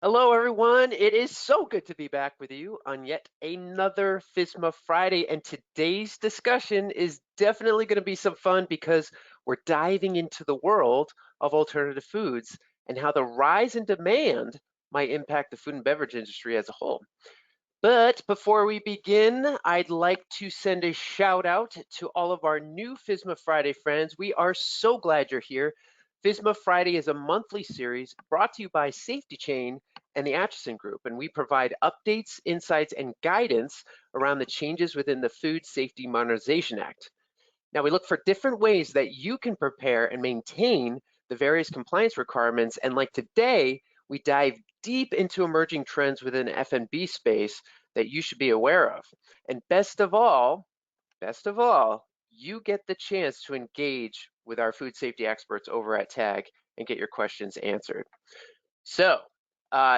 Hello, everyone. It is so good to be back with you on yet another FISMA Friday. And today's discussion is definitely going to be some fun because we're diving into the world of alternative foods and how the rise in demand might impact the food and beverage industry as a whole. But before we begin, I'd like to send a shout out to all of our new FISMA Friday friends. We are so glad you're here. FISMA Friday is a monthly series brought to you by Safety Chain and the Acheson Group, and we provide updates, insights, and guidance around the changes within the Food Safety Modernization Act. Now, we look for different ways that you can prepare and maintain the various compliance requirements. And like today, we dive deep into emerging trends within the F&B space that you should be aware of. And best of all, you get the chance to engage with our food safety experts over at TAG and get your questions answered. So,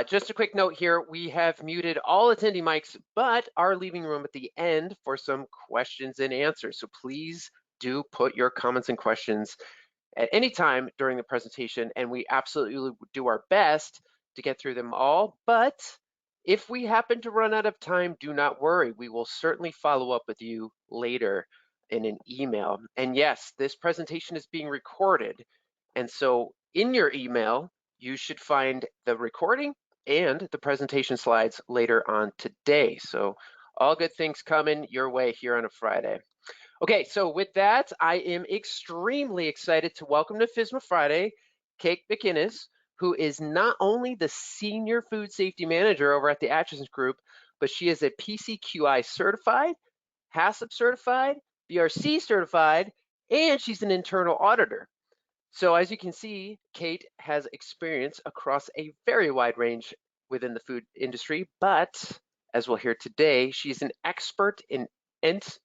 just a quick note here, we have muted all attendee mics, but are leaving room at the end for some questions and answers. So please do put your comments and questions at any time during the presentation, and we absolutely do our best to get through them all. But if we happen to run out of time, do not worry. We will certainly follow up with you later in an email. And yes, this presentation is being recorded. And so in your email, you should find the recording and the presentation slides later on today. So all good things coming your way here on a Friday. Okay, so with that, I am extremely excited to welcome to FISMA Friday, Kate McInnes, who is not only the Senior Food Safety Manager over at the Acheson Group, but she is a PCQI certified, HACCP certified, BRC certified, and she's an internal auditor. So as you can see, Kate has experience across a very wide range within the food industry, but as we'll hear today, she's an expert in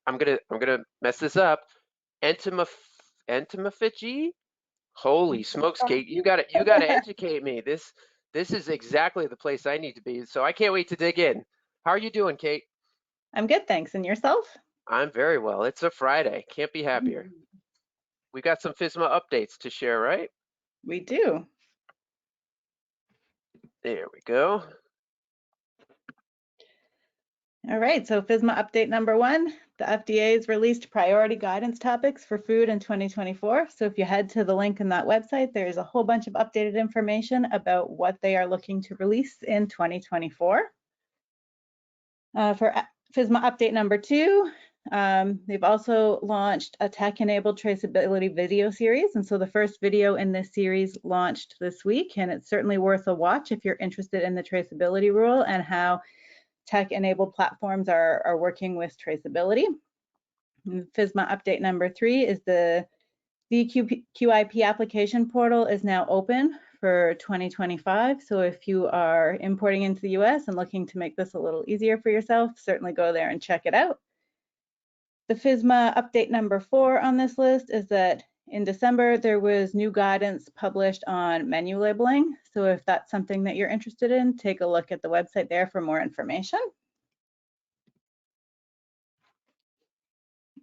I'm gonna mess this up. Entomophagy. Holy smokes, Kate! You gotta educate me. This is exactly the place I need to be. So I can't wait to dig in. How are you doing, Kate? I'm good, thanks. And yourself? I'm very well. It's a Friday. Can't be happier. We got some FISMA updates to share, right? We do. There we go. All right, so FISMA update number 1, the FDA's released priority guidance topics for food in 2024. So if you head to the link in that website, there's a whole bunch of updated information about what they are looking to release in 2024. For FISMA update number 2, they've also launched a tech-enabled traceability video series. And so the first video in this series launched this week, and it's certainly worth a watch if you're interested in the traceability rule and how tech-enabled platforms are working with traceability. And FISMA update number 3 is the VQIP application portal is now open for 2025. So if you are importing into the US and looking to make this a little easier for yourself, certainly go there and check it out. The FISMA update number 4 on this list is that in December, there was new guidance published on menu labeling. So if that's something that you're interested in, take a look at the website there for more information.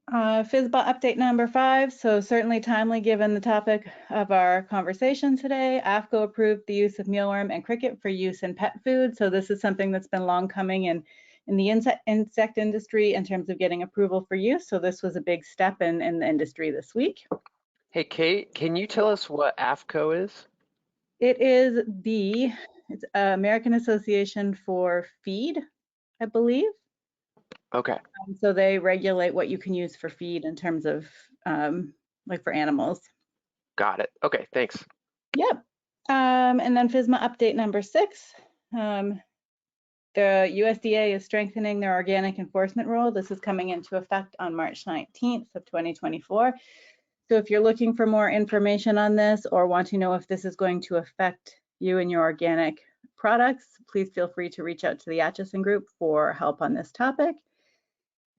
FISBA update number 5, so certainly timely given the topic of our conversation today. AAFCO approved the use of mealworm and cricket for use in pet food. So this is something that's been long coming in the insect industry in terms of getting approval for use. So this was a big step in the industry this week. Hey, Kate, can you tell us what AAFCO is? It is it's American Association for Feed, I believe. Okay. So they regulate what you can use for feed in terms of like for animals. Got it. Okay, thanks. Yep. And then FISMA update number 6. The USDA is strengthening their organic enforcement role. This is coming into effect on March 19th of 2024. So if you're looking for more information on this or want to know if this is going to affect you and your organic products, please feel free to reach out to the Acheson Group for help on this topic.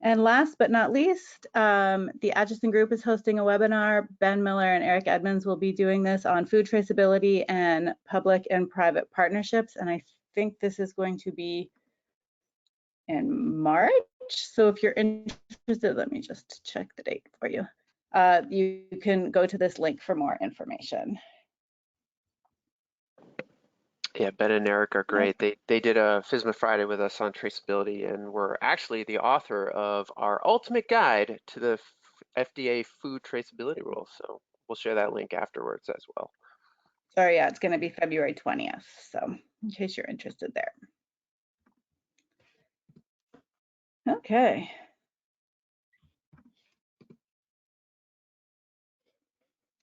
And last but not least, the Acheson Group is hosting a webinar. Ben Miller and Eric Edmonds will be doing this on food traceability and public and private partnerships. And I think this is going to be in March. So if you're interested, let me just check the date for you. You can go to this link for more information. Yeah, Ben and Eric are Yep. great. They did a FSMA Friday with us on traceability and were actually the author of our ultimate guide to the FDA food traceability rules. So we'll share that link afterwards as well. Sorry, yeah, it's going to be February 20th. So in case you're interested there. Okay.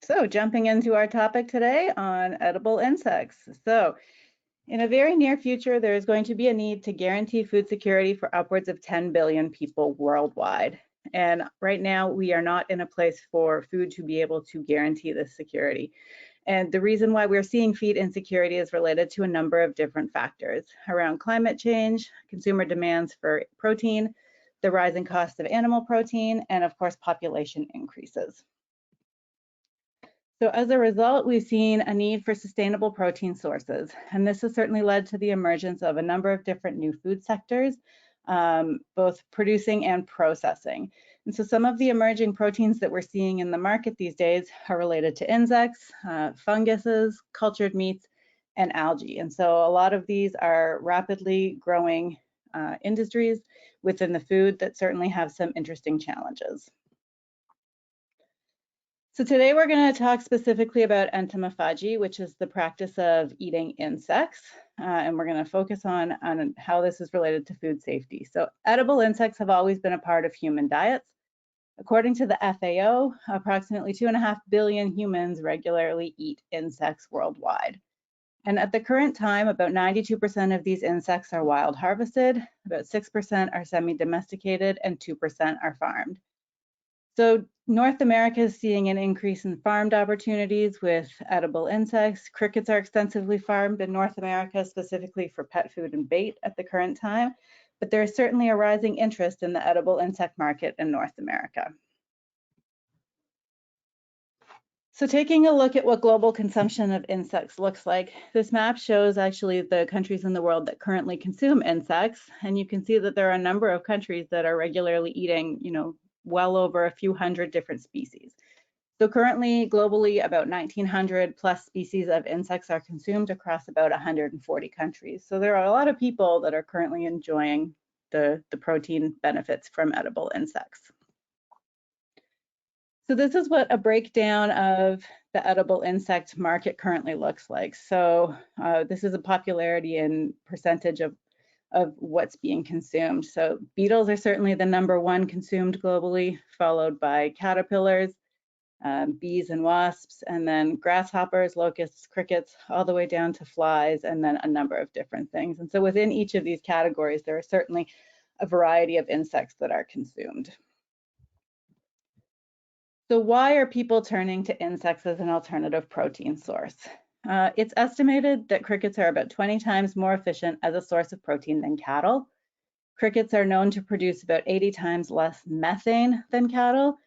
So jumping into our topic today on edible insects. So in a very near future, there is going to be a need to guarantee food security for upwards of 10 billion people worldwide. And right now, we are not in a place for food to be able to guarantee this security. And the reason why we're seeing feed insecurity is related to a number of different factors around climate change, consumer demands for protein, the rising cost of animal protein, and of course, population increases. So as a result, we've seen a need for sustainable protein sources, and this has certainly led to the emergence of a number of different new food sectors, both producing and processing. And so some of the emerging proteins that we're seeing in the market these days are related to insects, funguses, cultured meats, and algae. And so a lot of these are rapidly growing industries within the food that certainly have some interesting challenges. So today we're going to talk specifically about entomophagy, which is the practice of eating insects, and we're going to focus on how this is related to food safety. So edible insects have always been a part of human diets. According to the FAO, approximately 2.5 billion humans regularly eat insects worldwide. And at the current time, about 92% of these insects are wild harvested, about 6% are semi-domesticated, and 2% are farmed. So North America is seeing an increase in farmed opportunities with edible insects. Crickets are extensively farmed in North America, specifically for pet food and bait at the current time, but there is certainly a rising interest in the edible insect market in North America. So taking a look at what global consumption of insects looks like, this map shows actually the countries in the world that currently consume insects, and you can see that there are a number of countries that are regularly eating, well over a few hundred different species. So currently, globally, about 1,900 plus species of insects are consumed across about 140 countries. So there are a lot of people that are currently enjoying the protein benefits from edible insects. So this is what a breakdown of the edible insect market currently looks like. So this is a popularity and percentage of what's being consumed. So beetles are certainly the #1 consumed globally, followed by caterpillars, bees and wasps, and then grasshoppers, locusts, crickets, all the way down to flies, and then a number of different things. And so within each of these categories, there are certainly a variety of insects that are consumed. So why are people turning to insects as an alternative protein source? It's estimated that crickets are about 20 times more efficient as a source of protein than cattle. Crickets are known to produce about 80 times less methane than cattle.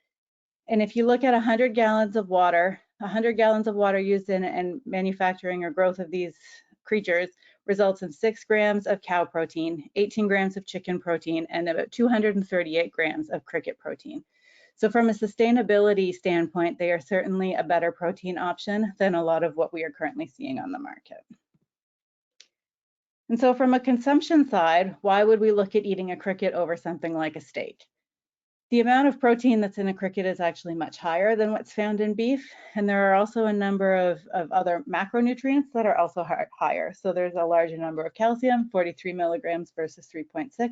And if you look at 100 gallons of water, 100 gallons of water used in manufacturing or growth of these creatures results in 6 grams of cow protein, 18 grams of chicken protein, and about 238 grams of cricket protein. So from a sustainability standpoint, they are certainly a better protein option than a lot of what we are currently seeing on the market. And so from a consumption side, why would we look at eating a cricket over something like a steak? The amount of protein that's in a cricket is actually much higher than what's found in beef. And there are also a number of other macronutrients that are also higher. So there's a larger number of calcium, 43 milligrams versus 3.6,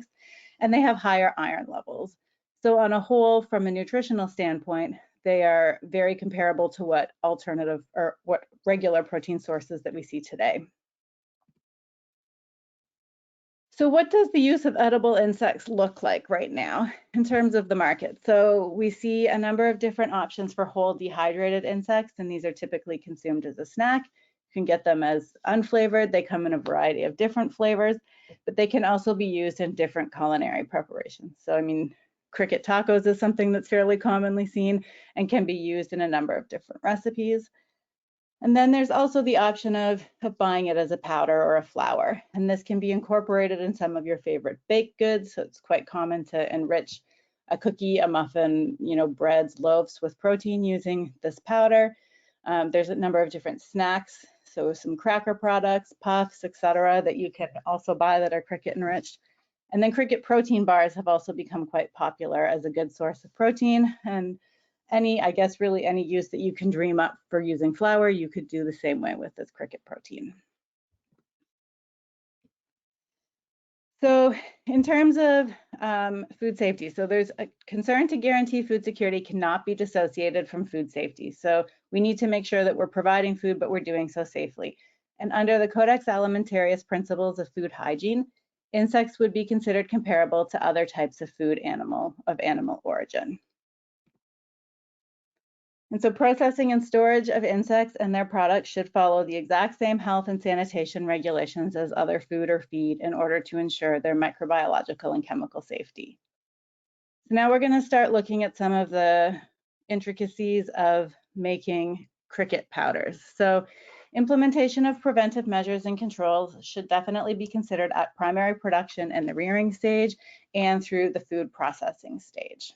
and they have higher iron levels. So on a whole, from a nutritional standpoint, they are very comparable to what alternative or what regular protein sources that we see today. So what does the use of edible insects look like right now in terms of the market? So we see a number of different options for whole dehydrated insects, and these are typically consumed as a snack. You can get them as unflavored. They come in a variety of different flavors, but they can also be used in different culinary preparations. So, I mean, cricket tacos is something that's fairly commonly seen and can be used in a number of different recipes. And then there's also the option of buying it as a powder or a flour. And this can be incorporated in some of your favorite baked goods. So it's quite common to enrich a cookie, a muffin, breads, loaves with protein using this powder. There's a number of different snacks. so some cracker products, puffs, etc., that you can also buy that are cricket enriched. And then cricket protein bars have also become quite popular as a good source of protein. And I guess really any use that you can dream up for using flour, you could do the same way with this cricket protein. So in terms of food safety, so there's a concern to guarantee food security cannot be dissociated from food safety. So we need to make sure that we're providing food, but we're doing so safely. And under the Codex Alimentarius principles of food hygiene, insects would be considered comparable to other types of food of animal origin. And so processing and storage of insects and their products should follow the exact same health and sanitation regulations as other food or feed in order to ensure their microbiological and chemical safety. So now we're going to start looking at some of the intricacies of making cricket powders. So implementation of preventive measures and controls should definitely be considered at primary production and the rearing stage and through the food processing stage.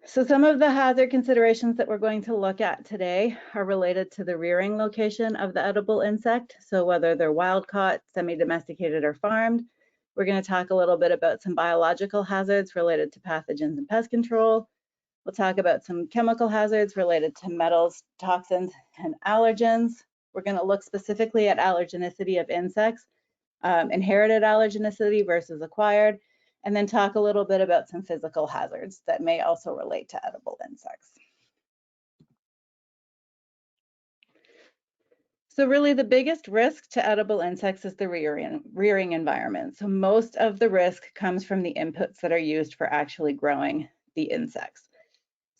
So some of the hazard considerations that we're going to look at today are related to the rearing location of the edible insect. So whether they're wild caught, semi-domesticated, or farmed. We're going to talk a little bit about some biological hazards related to pathogens and pest control. We'll talk about some chemical hazards related to metals, toxins, and allergens. We're going to look specifically at allergenicity of insects, inherited allergenicity versus acquired, and then talk a little bit about some physical hazards that may also relate to edible insects. So really the biggest risk to edible insects is the rearing environment. So most of the risk comes from the inputs that are used for actually growing the insects.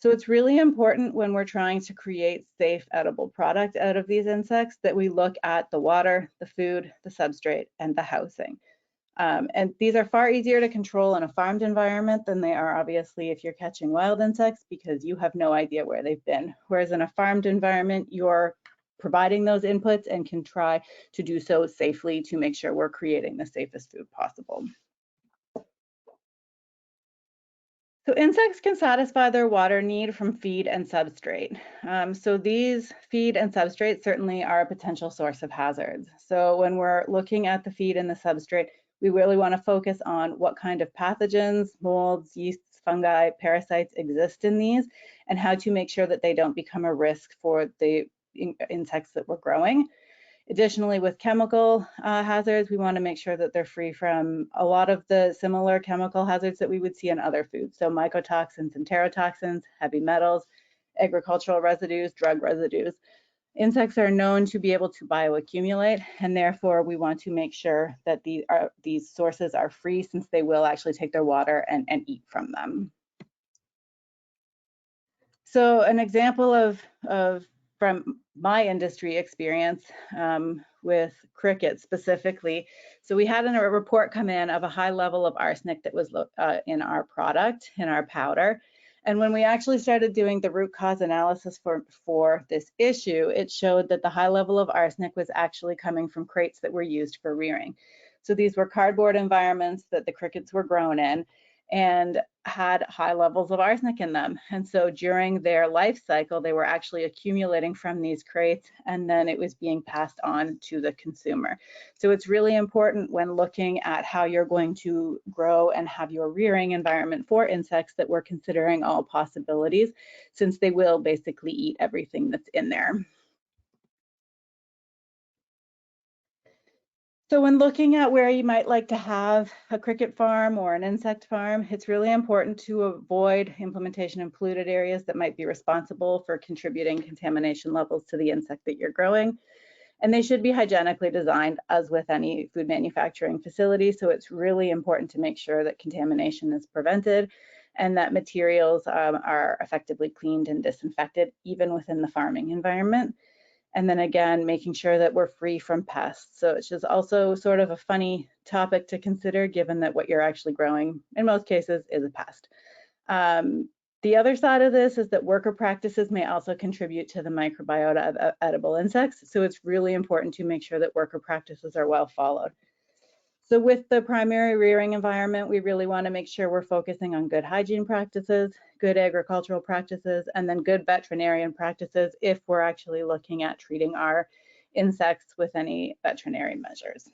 So it's really important when we're trying to create safe edible product out of these insects that we look at the water, the food, the substrate, and the housing. And these are far easier to control in a farmed environment than they are obviously if you're catching wild insects because you have no idea where they've been. Whereas in a farmed environment, you're providing those inputs and can try to do so safely to make sure we're creating the safest food possible. So insects can satisfy their water need from feed and substrate. So these feed and substrate certainly are a potential source of hazards. So when we're looking at the feed and the substrate, we really want to focus on what kind of pathogens, molds, yeasts, fungi, parasites exist in these, and how to make sure that they don't become a risk for the insects that we're growing. Additionally, with chemical hazards, we want to make sure that they're free from a lot of the similar chemical hazards that we would see in other foods. So mycotoxins and terotoxins, heavy metals, agricultural residues, drug residues. Insects are known to be able to bioaccumulate, and therefore we want to make sure that these sources are free since they will actually take their water and eat from them. So an example from my industry experience with cricket specifically. So we had a report come in of a high level of arsenic that was in our product, in our powder. And when we actually started doing the root cause analysis for this issue, it showed that the high level of arsenic was actually coming from crates that were used for rearing. So these were cardboard environments that the crickets were grown in and had high levels of arsenic in them. And so during their life cycle, they were actually accumulating from these crates, and then it was being passed on to the consumer. So it's really important when looking at how you're going to grow and have your rearing environment for insects that we're considering all possibilities, since they will basically eat everything that's in there. So when looking at where you might like to have a cricket farm or an insect farm, it's really important to avoid implementation in polluted areas that might be responsible for contributing contamination levels to the insect that you're growing. And they should be hygienically designed as with any food manufacturing facility. So it's really important to make sure that contamination is prevented and that materials are effectively cleaned and disinfected even within the farming environment. And then again, making sure that we're free from pests. So it's just also sort of a funny topic to consider given that what you're actually growing in most cases is a pest. The other side of this is that worker practices may also contribute to the microbiota of edible insects. So it's really important to make sure that worker practices are well followed. So with the primary rearing environment, we really want to make sure we're focusing on good hygiene practices, good agricultural practices, and then good veterinarian practices if we're actually looking at treating our insects with any veterinary measures.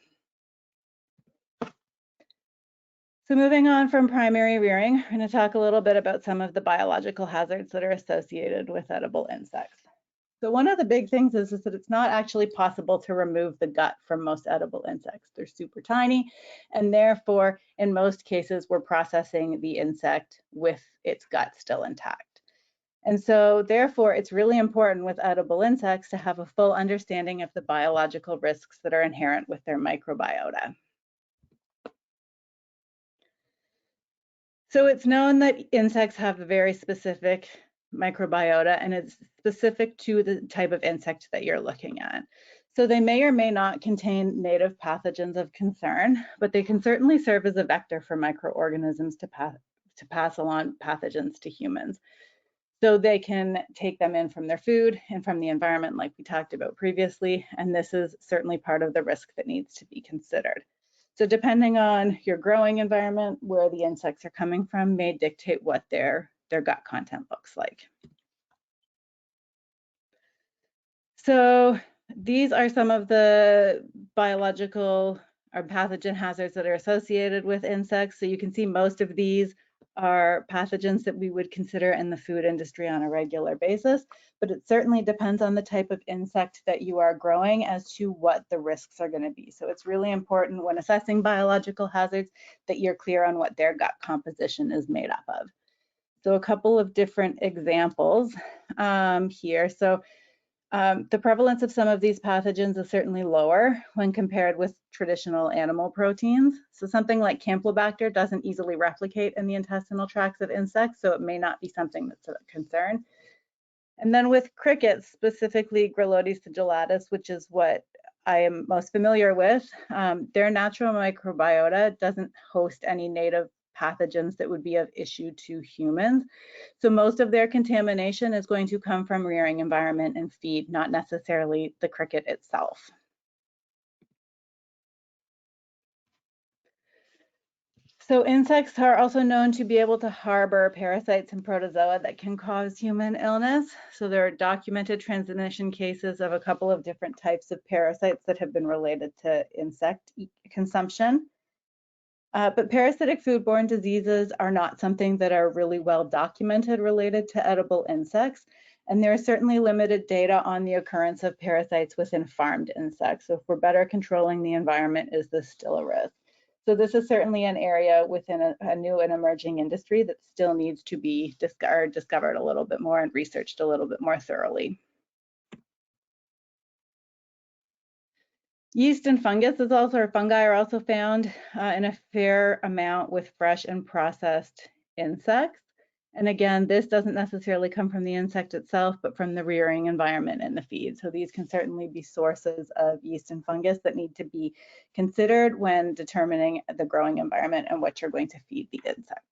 So moving on from primary rearing, we're going to talk a little bit about some of the biological hazards that are associated with edible insects. So one of the big things is that it's not actually possible to remove the gut from most edible insects. They're super tiny, and therefore, in most cases, we're processing the insect with its gut still intact. And so therefore, it's really important with edible insects to have a full understanding of the biological risks that are inherent with their microbiota. So it's known that insects have a very specific microbiota, and it's specific to the type of insect that you're looking at. So they may or may not contain native pathogens of concern, but they can certainly serve as a vector for microorganisms to pass along pathogens to humans. So they can take them in from their food and from the environment like we talked about previously, and this is certainly part of the risk that needs to be considered. So depending on your growing environment, where the insects are coming from may dictate what their gut content looks like. So these are some of the biological or pathogen hazards that are associated with insects. So you can see most of these are pathogens that we would consider in the food industry on a regular basis, but it certainly depends on the type of insect that you are growing as to what the risks are going to be. So it's really important when assessing biological hazards that you're clear on what their gut composition is made up of. So a couple of different examples here. So the prevalence of some of these pathogens is certainly lower when compared with traditional animal proteins. So something like Campylobacter doesn't easily replicate in the intestinal tracts of insects, so it may not be something that's a concern. And then with crickets, specifically Grylotes sigillatus, which is what I am most familiar with, their natural microbiota doesn't host any native pathogens that would be of issue to humans. So most of their contamination is going to come from rearing environment and feed, not necessarily the cricket itself. So insects are also known to be able to harbor parasites and protozoa that can cause human illness. So there are documented transmission cases of a couple of different types of parasites that have been related to insect consumption. But parasitic foodborne diseases are not something that are really well documented related to edible insects. And there is certainly limited data on the occurrence of parasites within farmed insects. So if we're better controlling the environment, is this still a risk? So this is certainly an area within a new and emerging industry that still needs to be discovered a little bit more and researched a little bit more thoroughly. Yeast and fungi are also found in a fair amount with fresh and processed insects. And again, this doesn't necessarily come from the insect itself, but from the rearing environment and the feed. So these can certainly be sources of yeast and fungus that need to be considered when determining the growing environment and what you're going to feed the insects.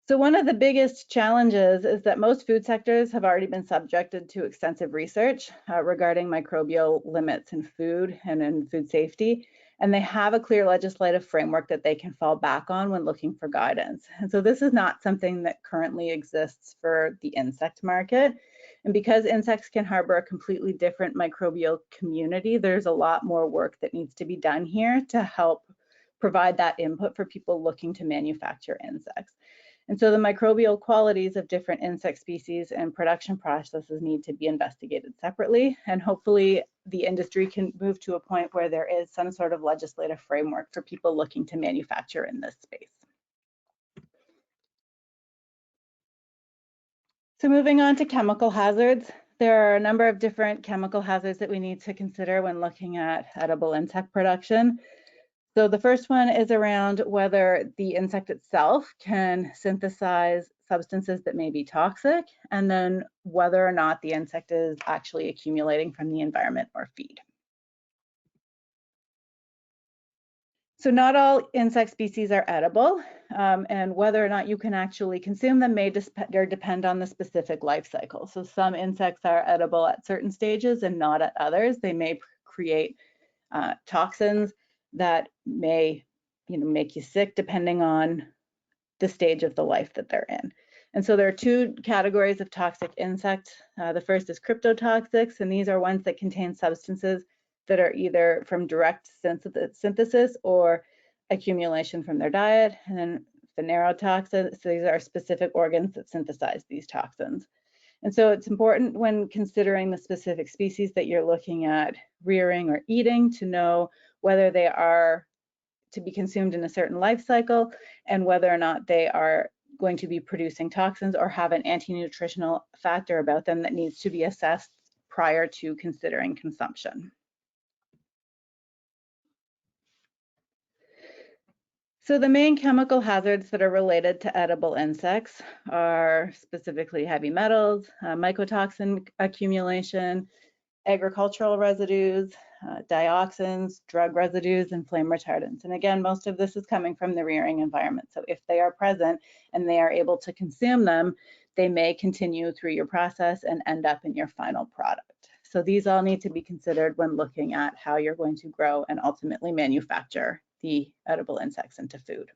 So one of the biggest challenges is that most food sectors have already been subjected to extensive research regarding microbial limits in food and in food safety, and they have a clear legislative framework that they can fall back on when looking for guidance. And so this is not something that currently exists for the insect market. And because insects can harbor a completely different microbial community, there's a lot more work that needs to be done here to help provide that input for people looking to manufacture insects. And so the microbial qualities of different insect species and production processes need to be investigated separately. And hopefully the industry can move to a point where there is some sort of legislative framework for people looking to manufacture in this space. So moving on to chemical hazards, there are a number of different chemical hazards that we need to consider when looking at edible insect production. So the first one is around whether the insect itself can synthesize substances that may be toxic, and then whether or not the insect is actually accumulating from the environment or feed. So not all insect species are edible, and whether or not you can actually consume them may depend on the specific life cycle. So some insects are edible at certain stages and not at others. They may create toxins that may, make you sick depending on the stage of the life that they're in. And so there are two categories of toxic insects. The first is cryptotoxics, and these are ones that contain substances that are either from direct synthesis or accumulation from their diet. And then phanerotoxins, so these are specific organs that synthesize these toxins. And so it's important when considering the specific species that you're looking at rearing or eating to know whether they are to be consumed in a certain life cycle and whether or not they are going to be producing toxins or have an anti-nutritional factor about them that needs to be assessed prior to considering consumption. So the main chemical hazards that are related to edible insects are specifically heavy metals, mycotoxin accumulation, agricultural residues, dioxins, drug residues, and flame retardants. And again, most of this is coming from the rearing environment. So if they are present and they are able to consume them, they may continue through your process and end up in your final product. So these all need to be considered when looking at how you're going to grow and ultimately manufacture the edible insects into food.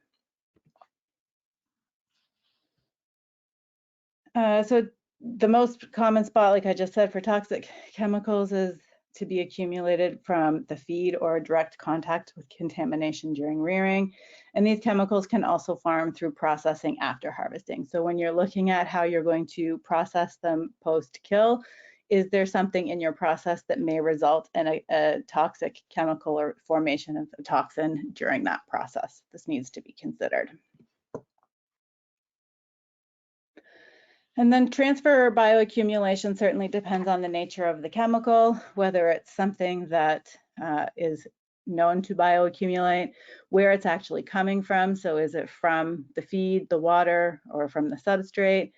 So the most common spot, like I just said, for toxic chemicals is to be accumulated from the feed or direct contact with contamination during rearing. And these chemicals can also form through processing after harvesting. So when you're looking at how you're going to process them post-kill, is there something in your process that may result in a toxic chemical or formation of a toxin during that process? This needs to be considered. And then transfer or bioaccumulation certainly depends on the nature of the chemical, whether it's something that is known to bioaccumulate, where it's actually coming from. So is it from the feed, the water, or from the substrate?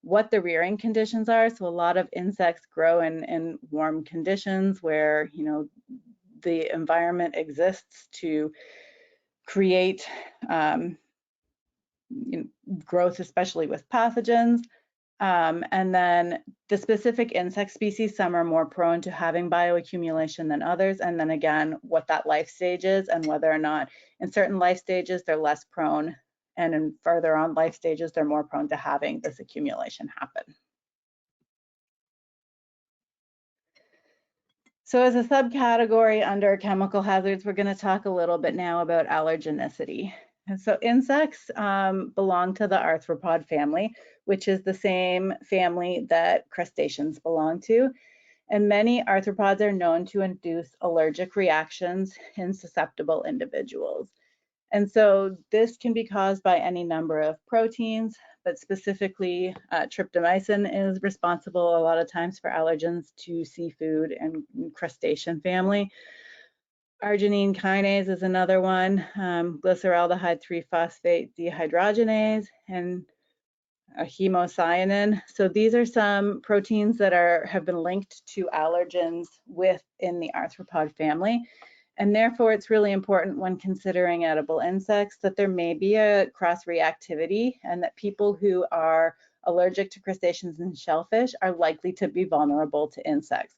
What the rearing conditions are. So a lot of insects grow in warm conditions where, the environment exists to create growth, especially with pathogens. And then the specific insect species, some are more prone to having bioaccumulation than others. And then again, what that life stage is and whether or not in certain life stages, they're less prone. And in further on life stages, they're more prone to having this accumulation happen. So as a subcategory under chemical hazards, we're going to talk a little bit now about allergenicity. And so insects belong to the arthropod family, which is the same family that crustaceans belong to. And many arthropods are known to induce allergic reactions in susceptible individuals. And so this can be caused by any number of proteins, but specifically tryptomycin is responsible a lot of times for allergens to seafood and crustacean family. Arginine kinase is another one, glyceraldehyde 3-phosphate dehydrogenase, and a hemocyanin. So these are some proteins that have been linked to allergens within the arthropod family. And therefore, it's really important when considering edible insects that there may be a cross-reactivity and that people who are allergic to crustaceans and shellfish are likely to be vulnerable to insects.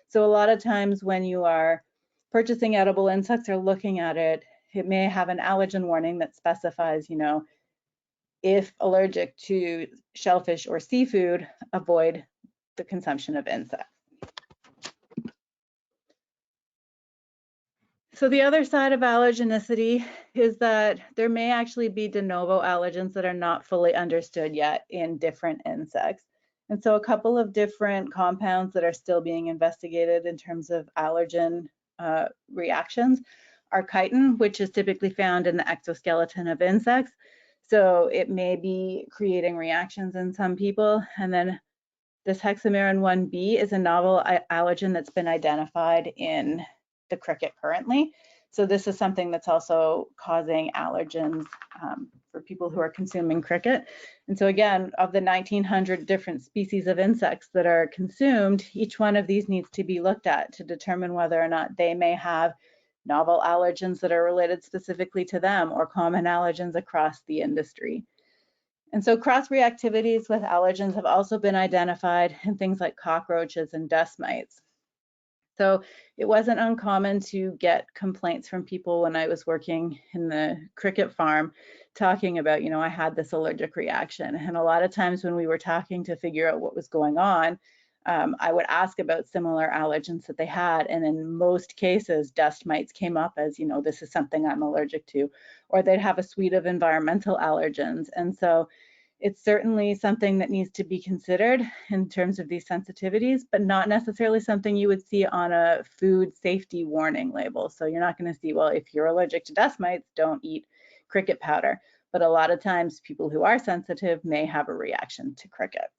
So a lot of times when you are purchasing edible insects or looking at it, it may have an allergen warning that specifies, if allergic to shellfish or seafood, avoid the consumption of insects. So the other side of allergenicity is that there may actually be de novo allergens that are not fully understood yet in different insects. And so a couple of different compounds that are still being investigated in terms of allergen reactions are chitin, which is typically found in the exoskeleton of insects. So it may be creating reactions in some people. And then this hexamerin 1B is a novel allergen that's been identified in the cricket currently. So this is something that's also causing allergens for people who are consuming cricket. And so again, of the 1,900 different species of insects that are consumed, each one of these needs to be looked at to determine whether or not they may have novel allergens that are related specifically to them or common allergens across the industry. And so cross-reactivities with allergens have also been identified in things like cockroaches and dust mites. So it wasn't uncommon to get complaints from people when I was working in the cricket farm talking about, I had this allergic reaction. And a lot of times when we were talking to figure out what was going on, I would ask about similar allergens that they had. And in most cases, dust mites came up as, this is something I'm allergic to, or they'd have a suite of environmental allergens. And so it's certainly something that needs to be considered in terms of these sensitivities, but not necessarily something you would see on a food safety warning label. So you're not going to see, well, if you're allergic to dust mites, don't eat cricket powder. But a lot of times people who are sensitive may have a reaction to cricket.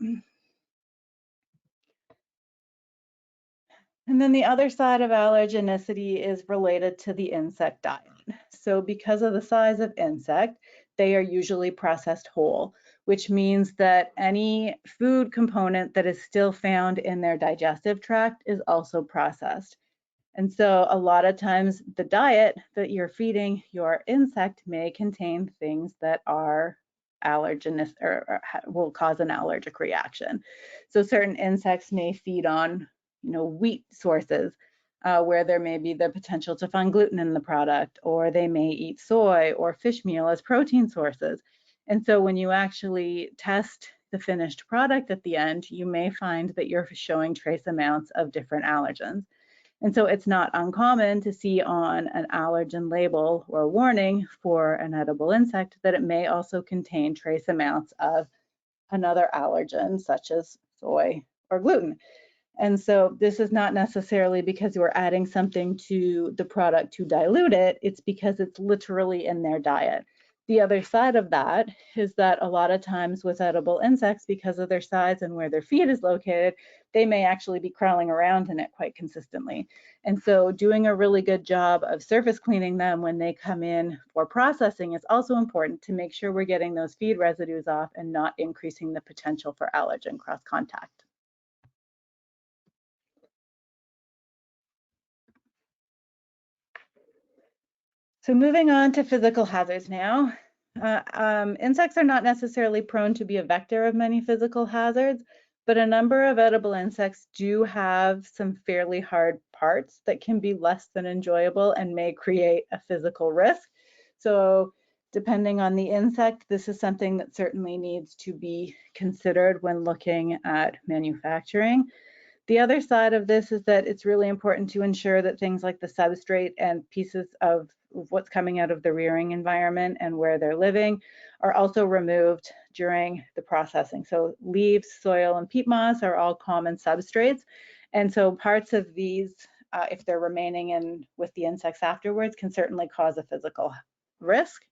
And then the other side of allergenicity is related to the insect diet. So because of the size of insect, they are usually processed whole, which means that any food component that is still found in their digestive tract is also processed. And so a lot of times the diet that you're feeding your insect may contain things that are allergenous or will cause an allergic reaction. So certain insects may feed on, wheat sources where there may be the potential to find gluten in the product, or they may eat soy or fish meal as protein sources. And so when you actually test the finished product at the end, you may find that you're showing trace amounts of different allergens. And so it's not uncommon to see on an allergen label or warning for an edible insect that it may also contain trace amounts of another allergen, such as soy or gluten. And so this is not necessarily because we're adding something to the product to dilute it, it's because it's literally in their diet. The other side of that is that a lot of times with edible insects, because of their size and where their feed is located, they may actually be crawling around in it quite consistently. And so doing a really good job of surface cleaning them when they come in for processing is also important to make sure we're getting those feed residues off and not increasing the potential for allergen cross contact. So moving on to physical hazards now. Insects are not necessarily prone to be a vector of many physical hazards, but a number of edible insects do have some fairly hard parts that can be less than enjoyable and may create a physical risk. So depending on the insect, this is something that certainly needs to be considered when looking at manufacturing. The other side of this is that it's really important to ensure that things like the substrate and pieces of what's coming out of the rearing environment and where they're living are also removed during the processing. So leaves, soil, and peat moss are all common substrates. And so parts of these, if they're remaining in with the insects afterwards, can certainly cause a physical risk.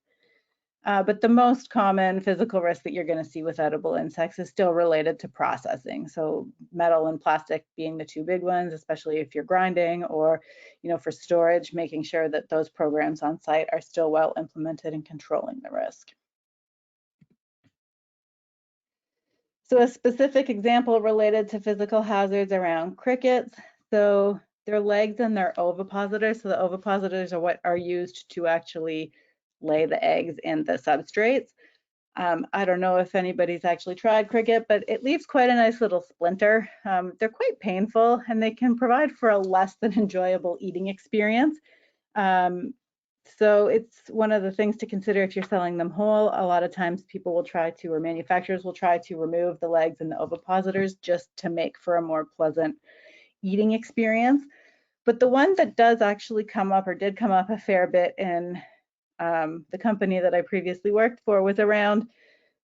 But the most common physical risk that you're going to see with edible insects is still related to processing. So metal and plastic being the two big ones, especially if you're grinding or, for storage, making sure that those programs on site are still well implemented and controlling the risk. So a specific example related to physical hazards around crickets. So their legs and their ovipositors. So the ovipositors are what are used to actually lay the eggs in the substrates. I don't know if anybody's actually tried cricket, but it leaves quite a nice little splinter. They're quite painful and they can provide for a less than enjoyable eating experience. So it's one of the things to consider if you're selling them whole. A lot of times people will try to, or manufacturers will try to remove the legs and the ovipositors just to make for a more pleasant eating experience. But the one that does actually come up or did come up a fair bit in the company that I previously worked for was around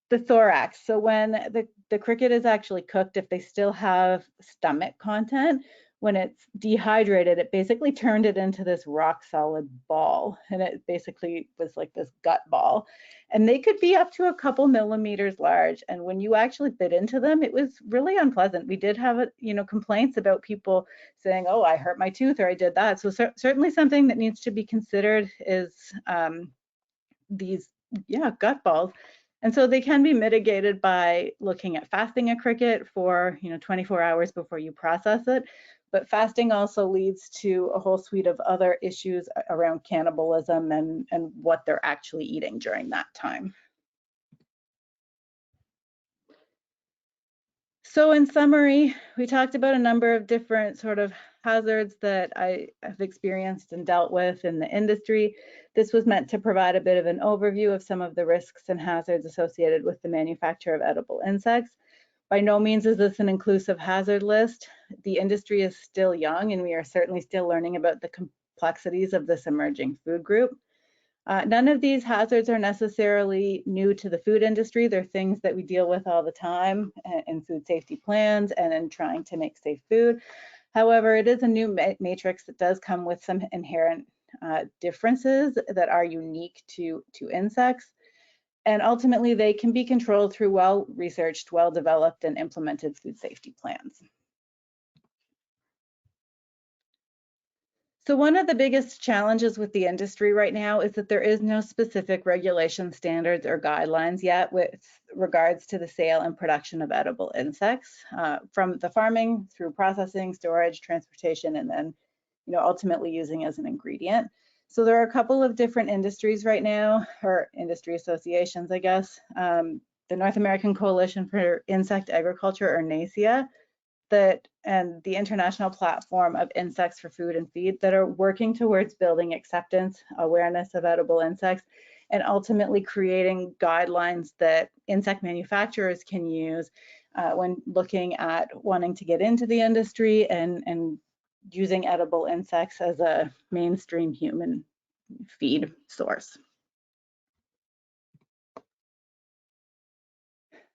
the thorax. So when the cricket is actually cooked, if they still have stomach content, when it's dehydrated, it basically turned it into this rock solid ball. And it basically was like this gut ball. And they could be up to a couple millimeters large. And when you actually bit into them, it was really unpleasant. We did have, complaints about people saying, oh, I hurt my tooth or I did that. So certainly something that needs to be considered is these, gut balls. And so they can be mitigated by looking at fasting a cricket for 24 hours before you process it. But fasting also leads to a whole suite of other issues around cannibalism and what they're actually eating during that time. So in summary, we talked about a number of different sort of hazards that I have experienced and dealt with in the industry. This was meant to provide a bit of an overview of some of the risks and hazards associated with the manufacture of edible insects. By no means is this an inclusive hazard list. The industry is still young, and we are certainly still learning about the complexities of this emerging food group. None of these hazards are necessarily new to the food industry. They're things that we deal with all the time in food safety plans and in trying to make safe food. However, it is a new matrix that does come with some inherent differences that are unique to insects. And ultimately, they can be controlled through well-researched, well-developed, and implemented food safety plans. So one of the biggest challenges with the industry right now is that there is no specific regulation standards or guidelines yet with regards to the sale and production of edible insects, from the farming through processing, storage, transportation, and then, ultimately using as an ingredient. So there are a couple of different industries right now, or industry associations, I guess. The North American Coalition for Insect Agriculture, or NACIA, and the International Platform of Insects for Food and Feed, that are working towards building acceptance, awareness of edible insects, and ultimately creating guidelines that insect manufacturers can use when looking at wanting to get into the industry and using edible insects as a mainstream human feed source.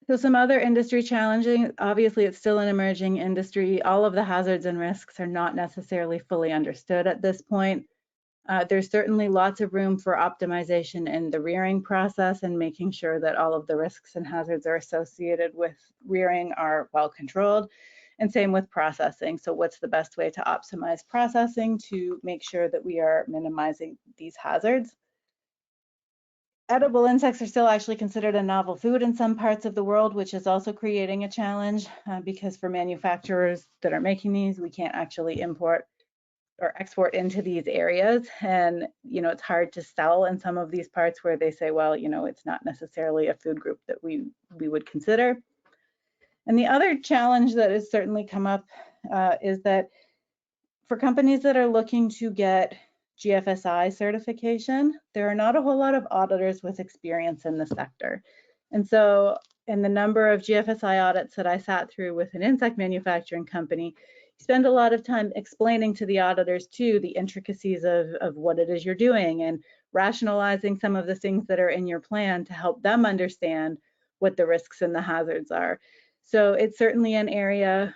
So some other industry challenging, obviously it's still an emerging industry. All of the hazards and risks are not necessarily fully understood at this point. There's certainly lots of room for optimization in the rearing process and making sure that all of the risks and hazards are associated with rearing are well controlled, and same with processing. So what's the best way to optimize processing to make sure that we are minimizing these hazards? Edible insects are still actually considered a novel food in some parts of the world, which is also creating a challenge because for manufacturers that are making these, we can't actually import or export into these areas. And, it's hard to sell in some of these parts where they say, well, it's not necessarily a food group that we would consider. And the other challenge that has certainly come up is that for companies that are looking to get GFSI certification, there are not a whole lot of auditors with experience in the sector. And so in the number of GFSI audits that I sat through with an insect manufacturing company, you spend a lot of time explaining to the auditors too the intricacies of what it is you're doing and rationalizing some of the things that are in your plan to help them understand what the risks and the hazards are. So it's certainly an area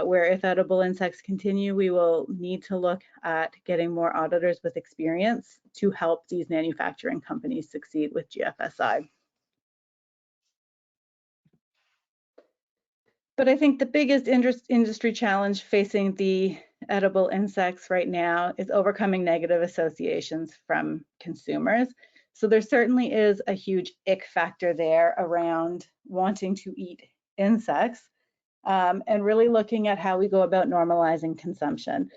where if edible insects continue, we will need to look at getting more auditors with experience to help these manufacturing companies succeed with GFSI. But I think the biggest industry challenge facing the edible insects right now is overcoming negative associations from consumers. So there certainly is a huge ick factor there around wanting to eat insects. And really looking at how we go about normalizing consumption.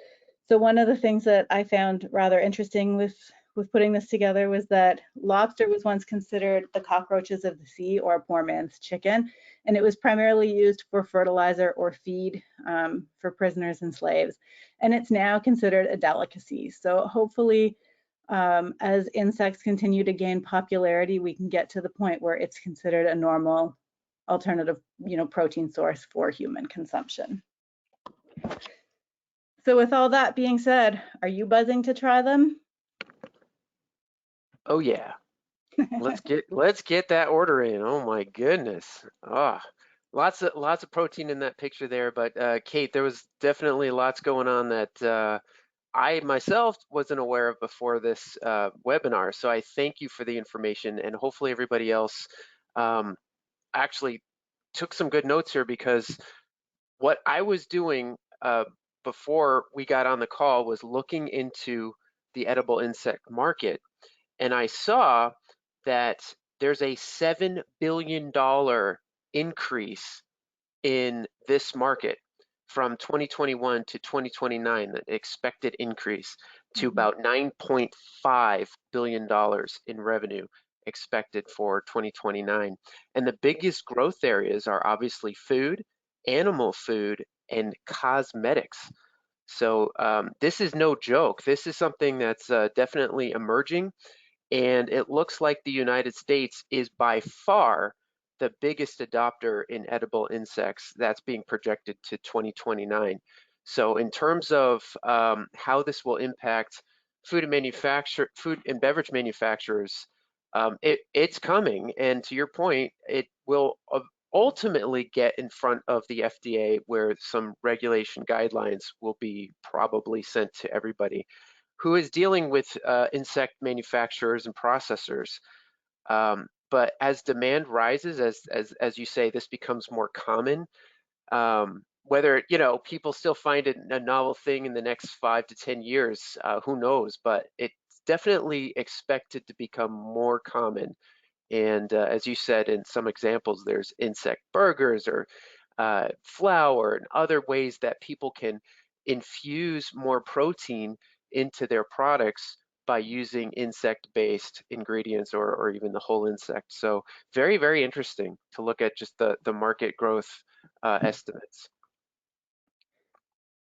So one of the things that I found rather interesting with putting this together was that lobster was once considered the cockroaches of the sea, or a poor man's chicken, and it was primarily used for fertilizer or feed for prisoners and slaves. And it's now considered a delicacy. So hopefully, as insects continue to gain popularity, we can get to the point where it's considered a normal alternative, protein source for human consumption. So with all that being said, are you buzzing to try them? Oh yeah. Let's get that order in. Oh my goodness. Ah, lots of protein in that picture there. But Kate, there was definitely lots going on that I myself wasn't aware of before this webinar. So I thank you for the information, and hopefully everybody else um, actually took some good notes here, because what I was doing before we got on the call was looking into the edible insect market, and I saw that there's a $7 billion increase in this market from 2021 to 2029, the expected increase to about $9.5 billion in revenue expected for 2029. And the biggest growth areas are obviously food animal food, and cosmetics. So this is no joke. This is something that's definitely emerging, and it looks like the United States is by far the biggest adopter in edible insects. That's being projected to 2029. So in terms of how this will impact food and beverage manufacturers, it's coming. And to your point, it will ultimately get in front of the FDA, where some regulation guidelines will be probably sent to everybody who is dealing with insect manufacturers and processors. But as demand rises, as you say, this becomes more common. Whether people still find it a novel thing in the next 5 to 10 years, who knows? But it's definitely expected to become more common. And as you said, in some examples, there's insect burgers or flour and other ways that people can infuse more protein into their products by using insect-based ingredients or even the whole insect. So very, very interesting to look at just the market growth estimates.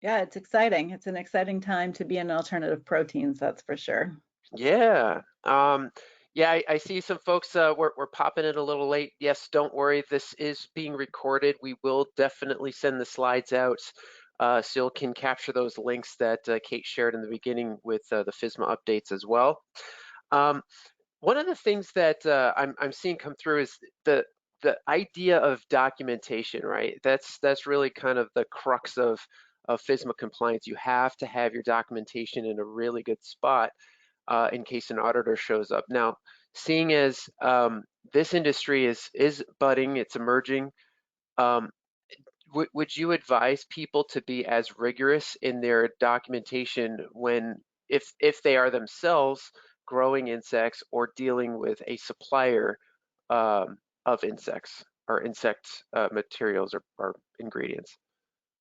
Yeah, it's exciting. It's an exciting time to be in alternative proteins, that's for sure. Yeah. Yeah, I see some folks, we're popping in a little late. Yes, don't worry. This is being recorded. We will definitely send the slides out so you can capture those links that Kate shared in the beginning with the FSMA updates as well. Um, One of the things that I'm seeing come through is the idea of documentation, right? That's really kind of the crux of FSMA compliance. You have to have your documentation in a really good spot in case an auditor shows up. Now, seeing as this industry is budding, it's emerging, um, would you advise people to be as rigorous in their documentation when, if they are themselves growing insects or dealing with a supplier of insects or insect materials or ingredients?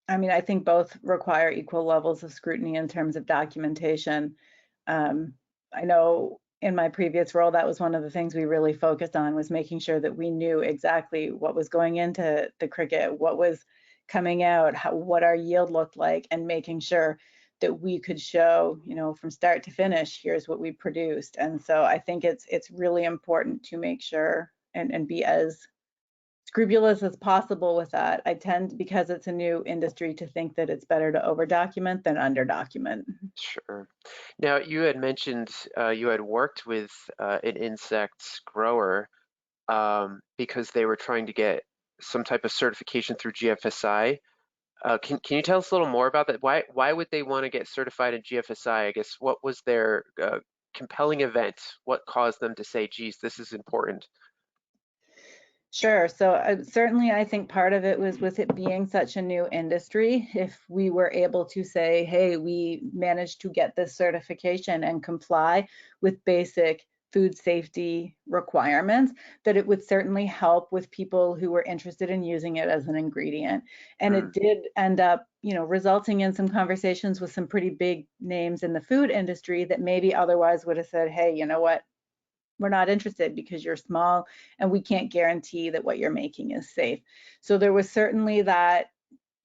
I mean, I think both require equal levels of scrutiny in terms of documentation. Um, I know in my previous role, that was one of the things we really focused on, was making sure that we knew exactly what was going into the cricket, what was coming out, what our yield looked like, and making sure that we could show, from start to finish, here's what we produced. And so I think it's really important to make sure and be as scrupulous as possible with that. I tend, because it's a new industry, to think that it's better to over document than under document. Sure. Now, you had mentioned you had worked with an insect grower because they were trying to get some type of certification through GFSI. Can you tell us a little more about that? Why would they want to get certified in GFSI? I guess what was their compelling event? What caused them to say, geez, this is important? Sure. So certainly, I think part of it was with it being such a new industry. If we were able to say, hey, we managed to get this certification and comply with basic food safety requirements, that it would certainly help with people who were interested in using it as an ingredient. And Mm, it did end up, resulting in some conversations with some pretty big names in the food industry that maybe otherwise would have said, hey, you know what? We're not interested because you're small and we can't guarantee that what you're making is safe. So there was certainly that,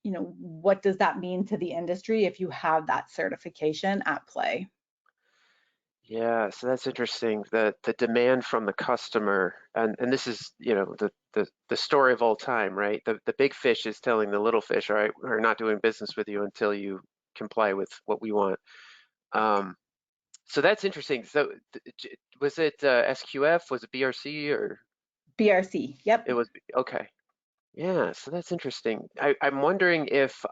what does that mean to the industry if you have that certification at play? yeah, so that's interesting. The demand from the customer, and this is, the story of all time, right? The big fish is telling the little fish, all right, we're not doing business with you until you comply with what we want. Um, So that's interesting. So was it SQF? Was it BRC or BRC, yep. it was okay? Yeah, so that's interesting. I'm wondering if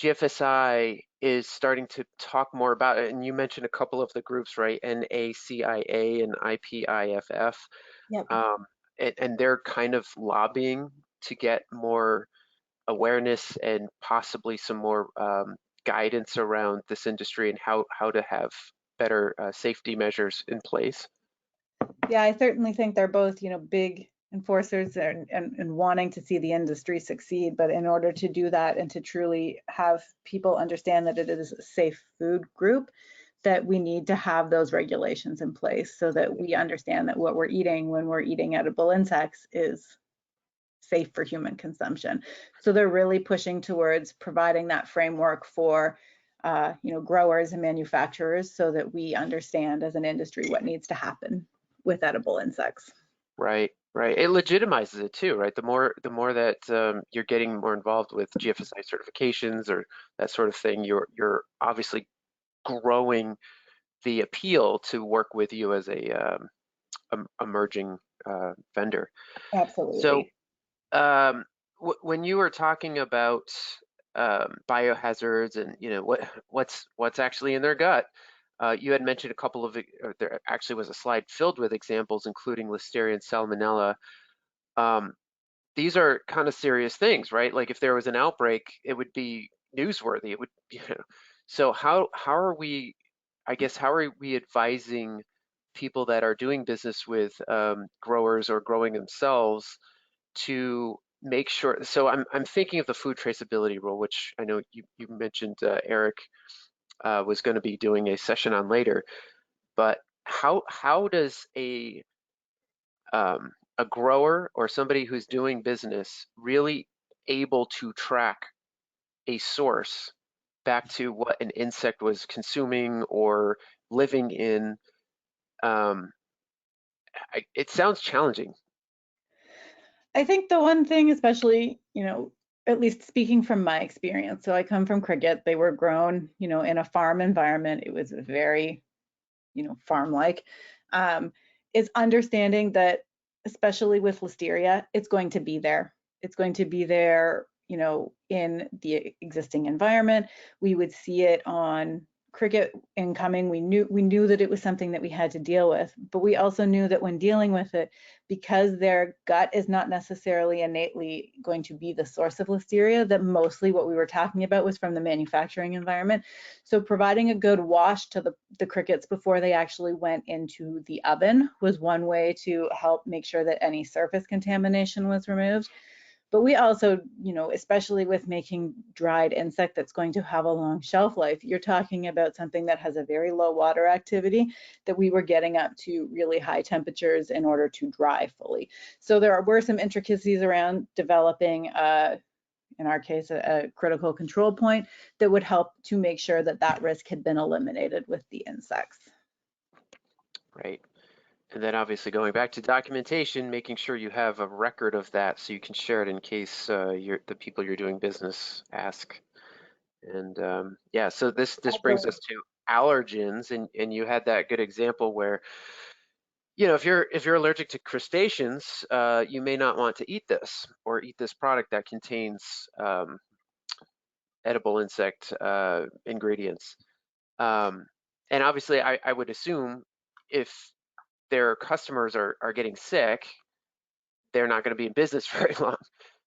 GFSI is starting to talk more about it, and you mentioned a couple of the groups, right? NACIA and IPIFF, Yep. um, and they're kind of lobbying to get more awareness and possibly some more guidance around this industry and how to have better safety measures in place. Yeah, I certainly think they're both, big enforcers and wanting to see the industry succeed. But in order to do that and to truly have people understand that it is a safe food group, that we need to have those regulations in place so that we understand that what we're eating when we're eating edible insects is safe for human consumption. So they're really pushing towards providing that framework for growers and manufacturers so that we understand as an industry what needs to happen with edible insects. Right, right. It legitimizes it too, right? The more that you're getting more involved with GFSI certifications or that sort of thing, you're obviously growing the appeal to work with you as a emerging vendor. So Absolutely. when you were talking about biohazards and what's actually in their gut, you had mentioned a couple of, or there actually was a slide filled with examples, including Listeria and Salmonella. Um, these are kind of serious things, right? Like if there was an outbreak, it would be newsworthy. It would, So how are we, I guess, how are we advising people that are doing business with growers or growing themselves to make sure? So I'm thinking of the food traceability rule, which I know you mentioned Eric was going to be doing a session on later. But how does a grower or somebody who's doing business really able to track a source back to what an insect was consuming or living in? Um, it sounds challenging. I think the one thing, especially, at least speaking from my experience, so I come from cricket, they were grown, in a farm environment. It was very, farm-like, um, is understanding that, especially with listeria, it's going to be there. It's going to be there, in the existing environment. We would see it on cricket incoming. We knew that it was something that we had to deal with, but we also knew that when dealing with it, because their gut is not necessarily innately going to be the source of listeria, that mostly what we were talking about was from the manufacturing environment. So providing a good wash to the crickets before they actually went into the oven was one way to help make sure that any surface contamination was removed. But we also, especially with making dried insect that's going to have a long shelf life, you're talking about something that has a very low water activity, that we were getting up to really high temperatures in order to dry fully. So there were some intricacies around developing, in our case, a critical control point that would help to make sure that that risk had been eliminated with the insects. Right. And then obviously going back to documentation, making sure you have a record of that so you can share it in case the people you're doing business ask. And yeah, so this brings Absolutely. us to allergens, and you had that good example where, if you're allergic to crustaceans, you may not want to eat this or eat this product that contains edible insect ingredients. Um, and obviously, I would assume if their customers are getting sick, they're not going to be in business very long.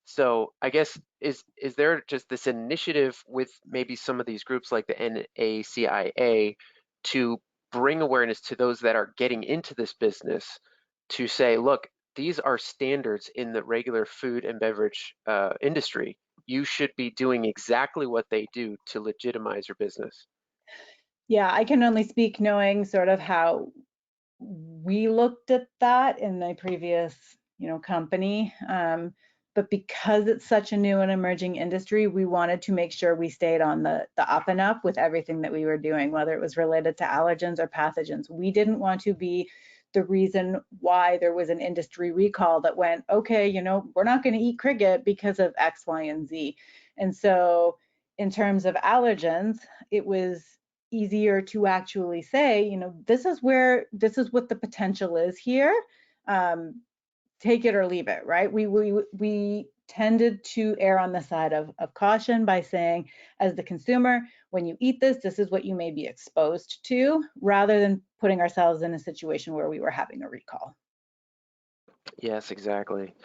So I guess is there just this initiative with maybe some of these groups like the NACIA to bring awareness to those that are getting into this business to say, look, these are standards in the regular food and beverage industry. You should be doing exactly what they do to legitimize your business. Yeah, I can only speak knowing sort of how we looked at that in my previous, company. But because it's such a new and emerging industry, we wanted to make sure we stayed on the up and up with everything that we were doing, whether it was related to allergens or pathogens. We didn't want to be the reason why there was an industry recall that went, okay, we're not going to eat cricket because of X, Y, and Z. And so in terms of allergens, it was easier to actually say, this is what the potential is here. Um, Take it or leave it, right? We tended to err on the side of caution by saying, as the consumer, when you eat this, this is what you may be exposed to, rather than putting ourselves in a situation where we were having a recall. Yes, exactly.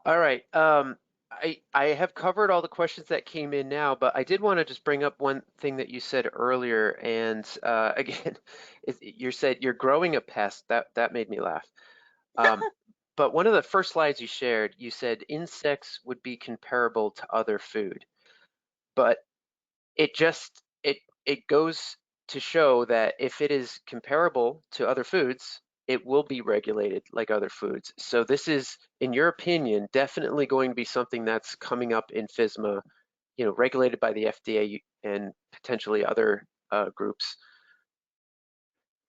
All right. I have covered all the questions that came in now, but I did want to just bring up one thing that you said earlier. And again, you said you're growing a pest. That made me laugh. Um, but one of the first slides you shared, you said insects would be comparable to other food. But it goes to show that if it is comparable to other foods, it will be regulated like other foods. So this is, in your opinion, definitely going to be something that's coming up in FSMA, regulated by the FDA and potentially other groups.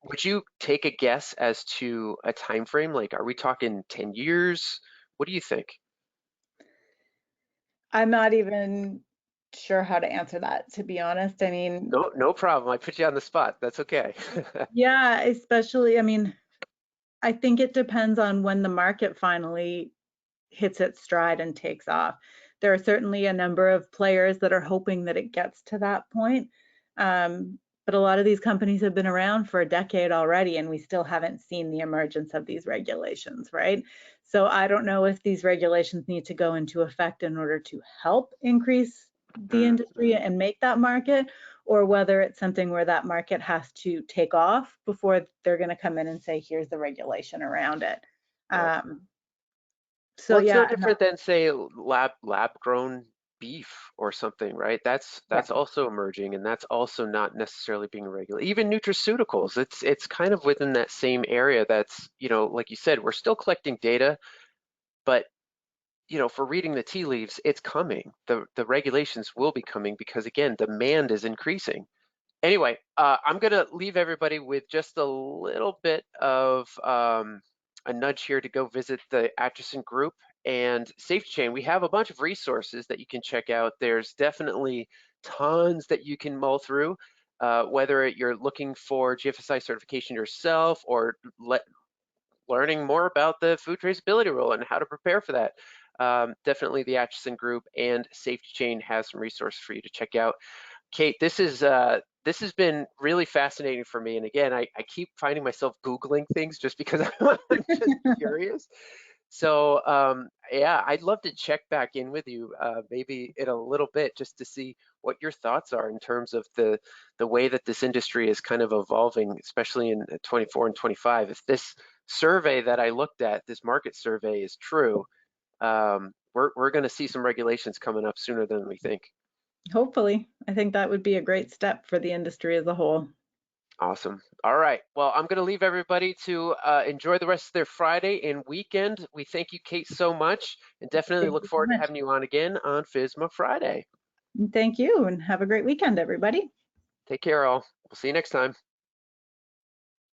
Would you take a guess as to a time frame? Like, are we talking 10 years? What do you think? I'm not even sure how to answer that, to be honest. I mean, No, no problem. I put you on the spot. That's okay. yeah, especially, I mean, I think it depends on when the market finally hits its stride and takes off. There are certainly a number of players that are hoping that it gets to that point. But a lot of these companies have been around for a decade already, and we still haven't seen the emergence of these regulations, right? So I don't know if these regulations need to go into effect in order to help increase the industry Mhm. and make that market, or whether it's something where that market has to take off before they're going to come in and say, here's the regulation around it. Yep. Um, so Well, it's no yeah, no, different than say lab grown beef or something, right? yeah. That's also emerging, and that's also not necessarily being regulated. Even nutraceuticals, it's kind of within that same area. That's, like you said, we're still collecting data, but for reading the tea leaves, it's coming. The regulations will be coming because again, demand is increasing. Anyway, I'm going to leave everybody with just a little bit of a nudge here to go visit the Acheson group and Safety Chain. We have a bunch of resources that you can check out. There's definitely tons that you can mull through, whether you're looking for GFSI certification yourself or learning more about the food traceability rule and how to prepare for that. Definitely the Acheson group and Safety Chain has some resources for you to check out. Kate, this has been really fascinating for me. And again, I keep finding myself Googling things just because I'm just curious. So yeah, I'd love to check back in with you maybe in a little bit just to see what your thoughts are in terms of the way that this industry is kind of evolving, especially in 24 and 25. If this survey that I looked at, this market survey is true, we're going to see some regulations coming up sooner than we think. Hopefully, I think that would be a great step for the industry as a whole. Awesome. All right. Well, I'm going to leave everybody to enjoy the rest of their Friday and weekend. We thank you, Kate, so much, and definitely Thank look you so forward to much. having you on again on FSMA Friday. Thank you, and have a great weekend, everybody. Take care, all. We'll see you next time.